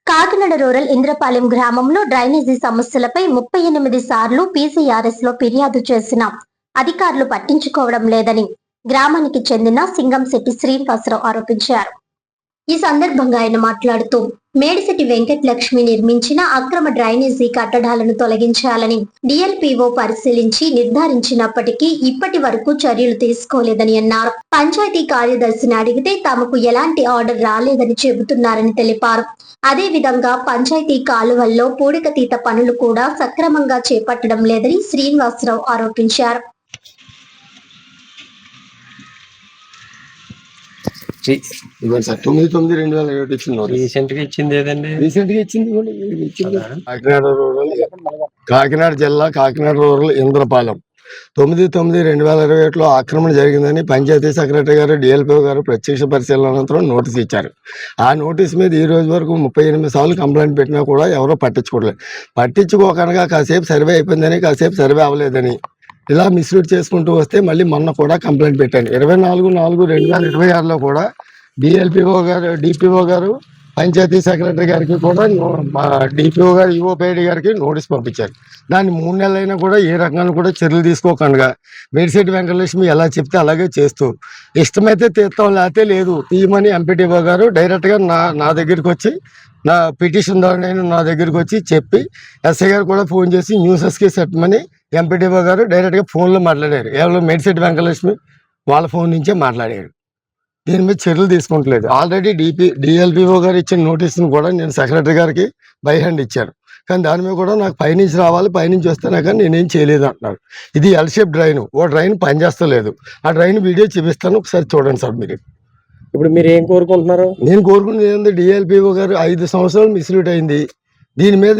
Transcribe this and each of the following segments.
Kakinada rural Indrapalem గ్రామంలో drainage సమస్యలపై 38 సార్లు పీసీఆర్ఎస్ లో ఫిర్యాదు చేసిన అధికారులు పట్టించుకోవడం లేదని గ్రామానికి చెందిన సింగంశెట్టి శ్రీనివాసరావు ఆరోపించారు. ఈ సందర్భంగా ఆయన మాట్లాడుతూ మేడిశెట్టి వెంకటలక్ష్మి నిర్మించిన అక్రమ డ్రైనేజీ కట్టడాలను తొలగించాలని డిఎల్పీఓ పరిశీలించి నిర్ధారించినప్పటికీ ఇప్పటి వరకు చర్యలు తీసుకోలేదని అన్నారు. పంచాయతీ కార్యదర్శిని అడిగితే తమకు ఎలాంటి ఆర్డర్ రాలేదని చెబుతున్నారని తెలిపారు. అదే విధంగా పంచాయతీ కాలువల్లో పూడికతీత పనులు కూడా సక్రమంగా చేపట్టడం లేదని శ్రీనివాసరావు ఆరోపించారు. కాకినాడ జిల్లా కాకినాడ రూరల్ ఇంద్రపాలెం 9/9/2021 ఆక్రమణ జరిగిందని పంచాయతీ సెక్రటరీ గారు డిఎల్పీ గారు ప్రత్యక్ష పరిశీలన అనంతరం నోటీస్ ఇచ్చారు. ఆ నోటీస్ మీద ఈ రోజు వరకు 38 సార్లు కంప్లైంట్ పెట్టినా కూడా ఎవరో పట్టించుకోవట్లేదు. పట్టించుకోకనగా కాసేపు సర్వే అయిపోయిందని, కాసేపు సర్వే అవ్వలేదని ఇలా మిస్లీడ్ చేసుకుంటూ వస్తే మళ్ళీ మొన్న కూడా కంప్లైంట్ పెట్టాను. 24/4/2026లో కూడా డిపిఓ గారు పంచాయతీ సెక్రటరీ గారికి కూడా డిపిఓ గారు ఈఓపీఐడి గారికి నోటీస్ పంపించారు. దాన్ని 3 నెలలైనా కూడా ఏ రకంగా కూడా చర్యలు తీసుకోకుండా మేడిశెట్టి వెంకటలక్ష్మి ఎలా చెప్తే అలాగే చేస్తూ ఇష్టమైతే తీస్తాం లేకపోతే లేదు తీయమని ఎంపీటీఓ గారు డైరెక్ట్గా నా దగ్గరికి వచ్చి నా పిటిషన్ ద్వారా నా దగ్గరికి వచ్చి చెప్పి ఎస్ఐ గారు కూడా ఫోన్ చేసి న్యూసెస్కి చెప్పమని ఎంపీటీఓ గారు డైరెక్ట్గా ఫోన్లో మాట్లాడారు. కేవలం మేడిశెట్టి వెంకటలక్ష్మి వాళ్ళ ఫోన్ నుంచే మాట్లాడారు. దీని మీద చర్యలు తీసుకుంటలేదు. ఆల్రెడీ డిఎల్పీఓ గారు ఇచ్చిన నోటీసును కూడా నేను సెక్రటరీ గారికి బై హ్యాండ్ ఇచ్చాను. కానీ దాని మీద కూడా నాకు పైనుంచి రావాలి, పైనుంచి వస్తేనే కానీ నేనేం చేయలేదు అంటున్నారు. ఇది ఎల్ షేప్ డ్రైన్, ఓ డ్రైన్ పనిచేస్తలేదు. ఆ డ్రైన్ వీడియో చూపిస్తాను, ఒకసారి చూడండి సార్. మీరు ఇప్పుడు మీరు ఏం కోరుకుంటున్నారు? నేను కోరుకునేది ఏంటంటే డిఎల్పీఓ గారు 5 సంవత్సరాలు మిస్లీడ్ అయింది. దీని మీద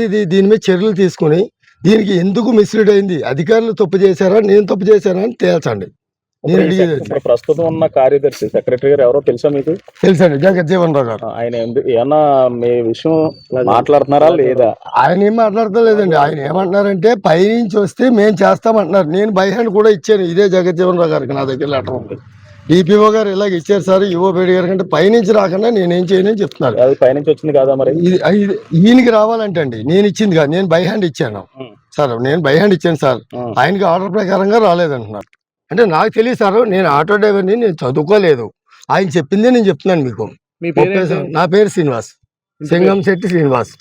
చర్యలు తీసుకుని దీనికి ఎందుకు మిస్లీడ్ అయింది, అధికారులు తప్పు చేశారా నేను తప్పు చేశారా అని తేల్చండి. ప్రస్తుతం ఉన్న కార్యదర్శి సెక్రటరీ గారు ఎవరో తెలుసా మీకు? తెలుసండి, జగజ్జీవన్ రావు గారు. ఆయన ఏమన్నా మీ విషయం మాట్లాడుతున్నారా లేదా? ఆయన ఏం మాట్లాడతలేదండి. ఆయన ఏమంటున్నారంటే పైనుంచి వస్తే మేము చేస్తామంటున్నారు. నేను బై హ్యాండ్ కూడా ఇచ్చాను ఇదే జగజ్జీవన్ రావు గారికి. నా దగ్గర లెటర్ ఉంది. డిపిఓ గారు ఇలాగ ఇచ్చారు సార్ ఈఓపీఐడి గారి కంటే పైనుంచి రాకుండా నేనేం చేయనని చెప్తున్నారు. అది పైనుంచి వచ్చింది కాదా మరి? ఈయనకి రావాలంటే అండి నేను ఇచ్చింది కాదు, నేను బై హ్యాండ్ ఇచ్చాను సార్. నేను బై హ్యాండ్ ఇచ్చాను సార్. ఆయనకి ఆర్డర్ ప్రకారంగా రాలేదంటున్నారు. అంటే నాకు తెలియదు సార్, నేను ఆటో డ్రైవర్ని, నేను చదువుకోలేదు. ఆయన చెప్పిందే నేను చెప్తున్నాను మీకు. నా పేరు శ్రీనివాస్, సింగంశెట్టి శ్రీనివాస్.